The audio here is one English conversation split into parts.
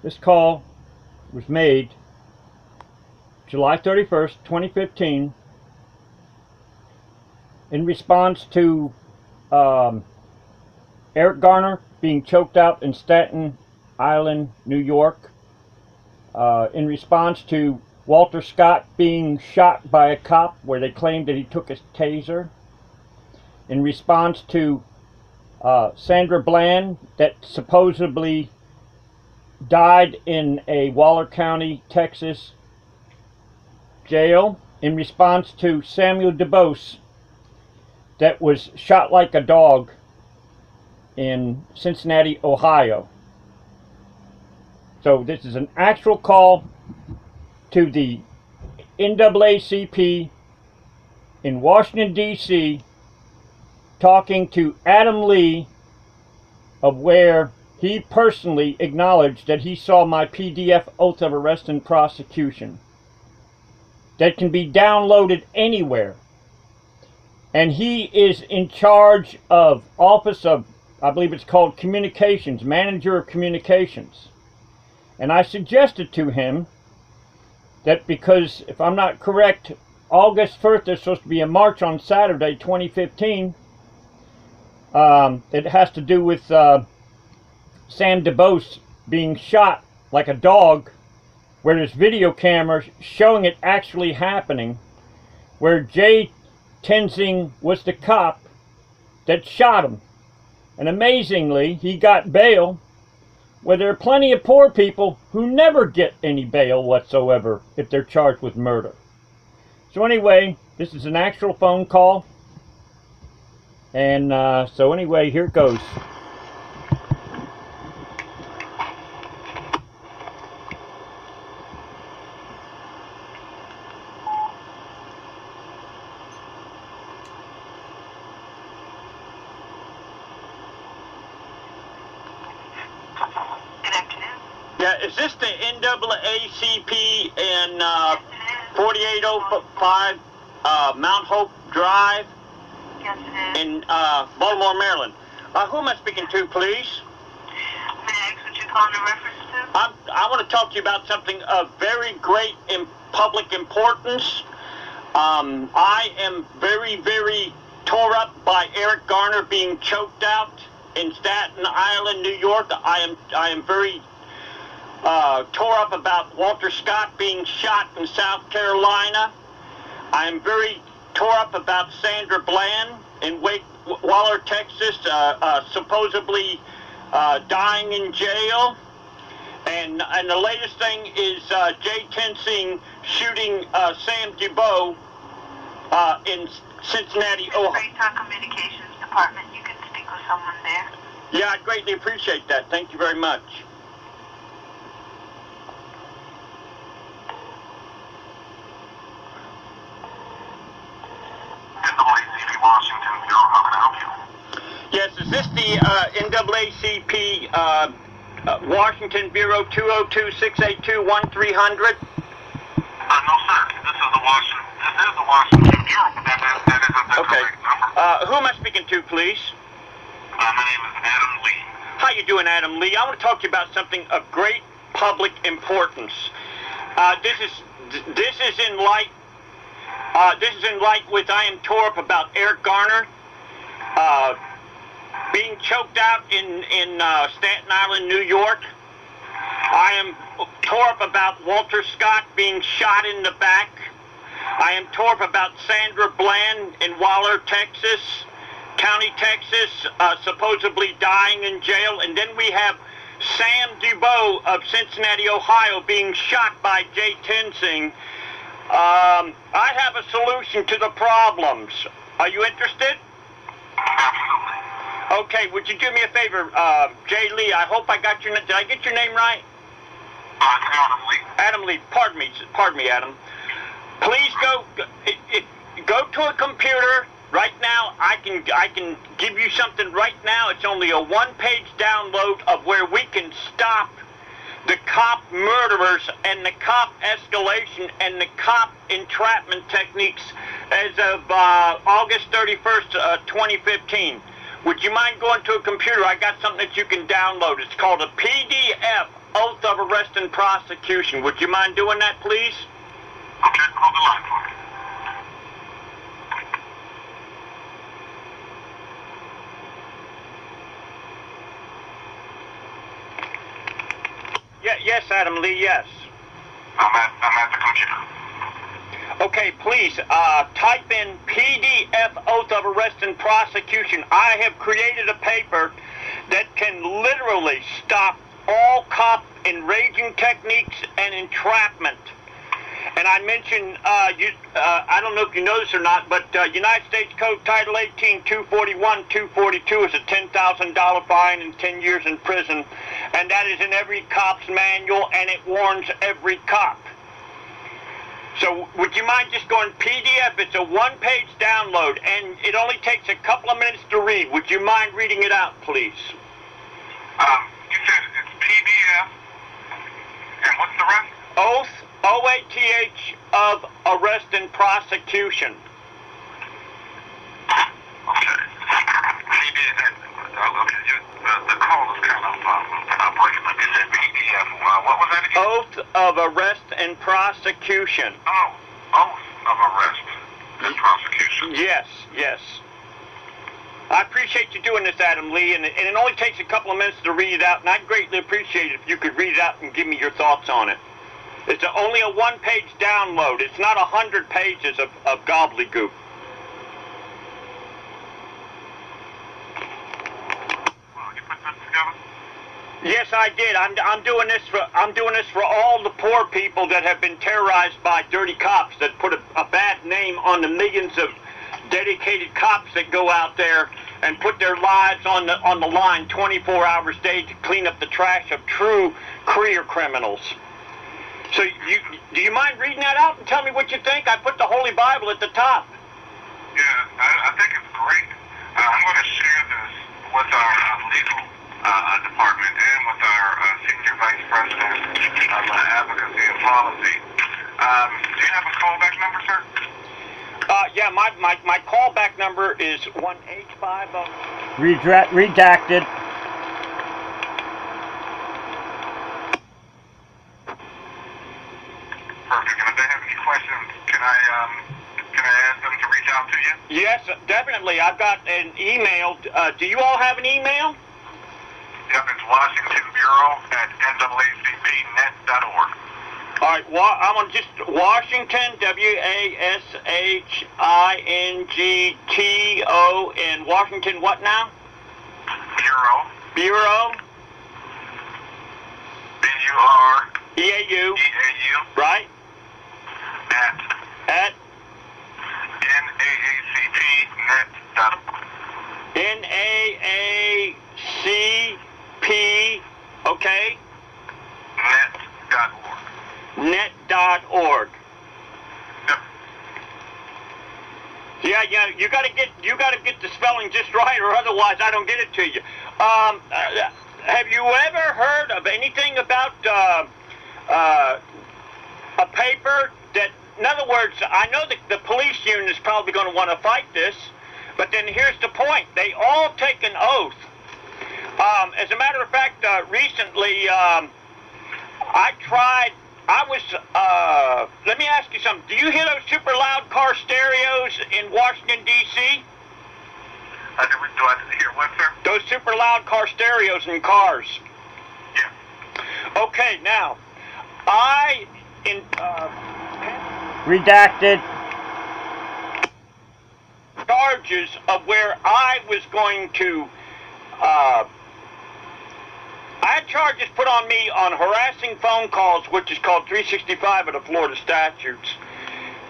This call was made July 31st, 2015 in response to Eric Garner being choked out in Staten Island, New York, in response to Walter Scott being shot by a cop where they claimed that he took a taser, in response to Sandra Bland that supposedly died in a Waller County, Texas jail, in response to Samuel DuBose that was shot like a dog in Cincinnati, Ohio. So this is an actual call to the NAACP in Washington, D.C., talking to Adam Lee, of where he personally acknowledged that he saw my PDF oath of arrest and prosecution that can be downloaded anywhere. And he is in charge of Office of, I believe it's called Communications, Manager of Communications. And I suggested to him that because, if I'm not correct, August 1st, there's supposed to be a march on Saturday, 2015. It has to do with Sam DuBose being shot like a dog, where there's video cameras showing it actually happening, where Jay Tenzing was the cop that shot him. And amazingly, he got bail, where there are plenty of poor people who never get any bail whatsoever if they're charged with murder. So anyway, this is an actual phone call. And so anyway, here it goes. Yeah, is this the NAACP in 4805 Mount Hope Drive? Yes, it is. In Baltimore, Maryland. Who am I speaking to, please? May I ask what you're calling in reference to? I want to talk to you about something of very great public importance. I am very, very tore up by Eric Garner being choked out in Staten Island, New York. I am very tore up about Walter Scott being shot in South Carolina. I am very tore up about Sandra Bland in Waller, Texas, supposedly dying in jail. And the latest thing is Jay Tenzing shooting Sam DuBose in Cincinnati, Ohio. Our Communications Department. You can speak with someone there. Yeah, I'd greatly appreciate that. Thank you very much. NAACP Washington Bureau, how can I help you? Yes, is this the NAACP Washington Bureau 202-682-1300? No, sir. This is the Washington Bureau, but that isn't the Okay. correct number. Who am I speaking to, please? My name is Adam Lee. How you doing, Adam Lee? I want to talk to you about something of great public importance. This is in light with I am tore up about Eric Garner being choked out in Staten Island, New York. I am tore up about Walter Scott being shot in the back. I am tore up about Sandra Bland in Waller, County, Texas, supposedly dying in jail. And then we have Sam DuBose of Cincinnati, Ohio, being shot by Jay Tenzing. I have a solution to the problems. Are you interested? Absolutely. Okay, would you do me a favor, Jay Lee? I hope I got your name. Did I get your name right? Adam Lee. Adam Lee. Pardon me, Adam. Please go to a computer right now. I can give you something right now. It's only a one-page download of where we can stop the cop murderers and the cop escalation and the cop entrapment techniques as of August 31st, 2015. Would you mind going to a computer? I got something that you can download. It's called a PDF oath of arrest and prosecution. Would you mind doing that, please? Okay, hold the line for me. Yes, Adam Lee, yes. I'm at the computer. Okay, please, type in PDF oath of arrest and prosecution. I have created a paper that can literally stop all cop enraging techniques and entrapment. And I mentioned, I don't know if you know this or not, but United States Code Title 18, 241, 242 is a $10,000 fine and 10 years in prison. And that is in every cop's manual, and it warns every cop. So would you mind just going PDF? It's a one-page download, and it only takes a couple of minutes to read. Would you mind reading it out, please? You said it's PDF, and what's the rest? Oath, O-A-T-H, of arrest and prosecution. Okay. PDF, okay, the call is kind of breaking up. You said PDF, what was that again? Oath of arrest and prosecution. Oh, oath of arrest and prosecution. Yes, yes. I appreciate you doing this, Adam Lee, and it only takes a couple of minutes to read it out, and I'd greatly appreciate it if you could read it out and give me your thoughts on it. It's only a one-page download. It's not 100 pages of gobbledygook. Well, you put this together? Yes, I did. I'm doing this for all the poor people that have been terrorized by dirty cops that put a bad name on the millions of dedicated cops that go out there and put their lives on the line 24 hours a day to clean up the trash of true career criminals. So do you mind reading that out and tell me what you think? I put the Holy Bible at the top. Yeah, I think it's great. I'm going to share this with our legal department and with our senior vice president of advocacy and policy. Do you have a callback number, sir? Yeah, my callback number is 1-850. Redacted. Perfect. And if they have any questions, can I ask them to reach out to you? Yes, definitely. I've got an email. Do you all have an email? Yep, it's WashingtonBureau@NAACPnet.org. All right, I'm on just Washington, WASHINGTON, Washington what now? Bureau. Bureau. B-U-R. EAU. E-A-U. Right? At NAACPnet.org. NAACP, okay? Net.org. Net.org. Yep. Yeah, you gotta get the spelling just right, or otherwise I don't get it to you. Have you ever heard of anything about a paper that, in other words, I know that the police union is probably going to want to fight this, but then here's the point. They all take an oath. As a matter of fact, recently, let me ask you something. Do you hear those super loud car stereos in Washington, D.C.? Do I hear what, sir? Those super loud car stereos in cars. Yeah. Okay, now, Redacted. charges of where I was going to, I had charges put on me on harassing phone calls, which is called 365 of the Florida statutes,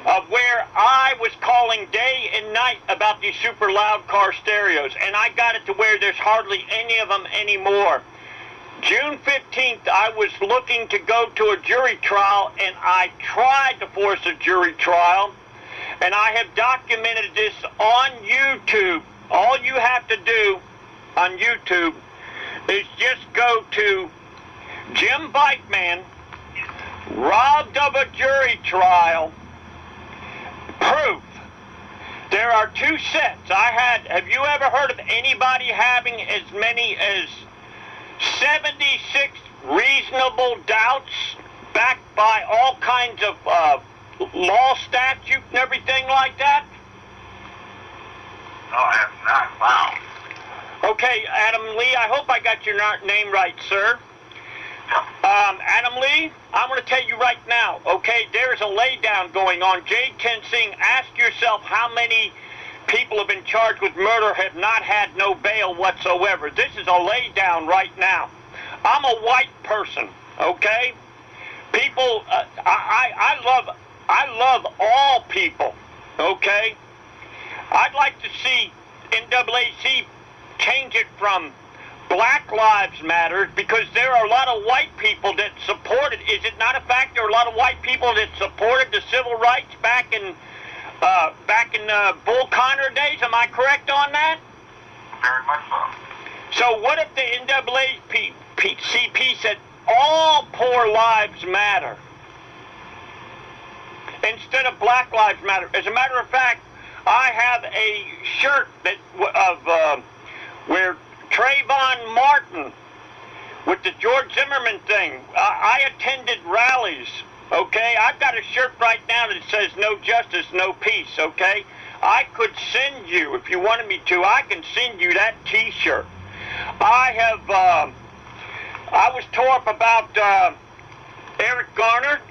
of where I was calling day and night about these super loud car stereos, and I got it to where there's hardly any of them anymore. June 15th, I was looking to go to a jury trial, and I tried to force a jury trial, and I have documented this on YouTube. All you have to do on YouTube is just go to Jimbikeman, robbed of a jury trial, proof. There are two sets. Have you ever heard of anybody having as many as 76 reasonable doubts backed by all kinds of law, statute, and everything like that? No, I have not. Wow. Okay, Adam Lee, I hope I got your name right, sir. Adam Lee, I'm going to tell you right now, okay, there's a laydown going on. J10 Singh, ask yourself how many people have been charged with murder have not had no bail whatsoever. This is a laydown right now. I'm a white person, okay? People, I love all people, okay? I'd like to see NAACP change it from Black Lives Matter, because there are a lot of white people that supported. Is it not a fact there are a lot of white people that supported the civil rights back in Bull Connor days? Am I correct on that? Very much so. So what if the NAACP said all poor lives matter instead of Black Lives Matter? As a matter of fact, I have a shirt that where Trayvon Martin with the George Zimmerman thing. I attended rallies, okay? I've got a shirt right now that says no justice, no peace, okay? I could send you, if you wanted me to, I can send you that t-shirt. I was tore up about Eric Garner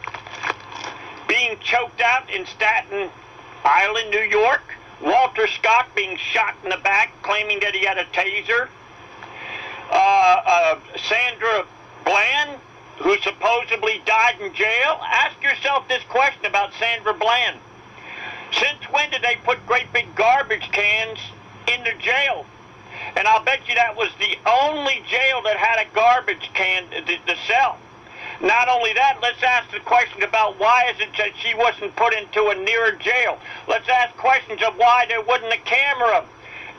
being choked out in Staten Island, New York. Walter Scott being shot in the back, claiming that he had a taser. Sandra Bland, who supposedly died in jail. Ask yourself this question about Sandra Bland. Since when did they put great big garbage cans in the jail? And I'll bet you that was the only jail that had a garbage can to sell. Not only that, let's ask the question about why is it that she wasn't put into a nearer jail. Let's ask questions of why there wasn't a camera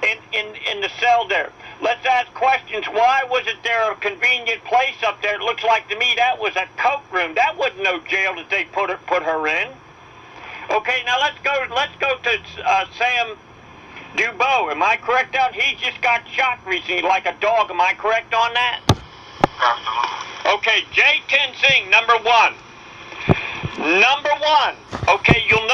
in the cell there. Let's ask questions, why was it there a convenient place up there? It looks like to me that was a coat room. That wasn't no jail that they put her in. Okay, now let's go to Sam Dubois. Am I correct on? He just got shot recently like a dog. Am I correct on that? Absolutely. Okay, J10 Singh, number one. Okay, you'll know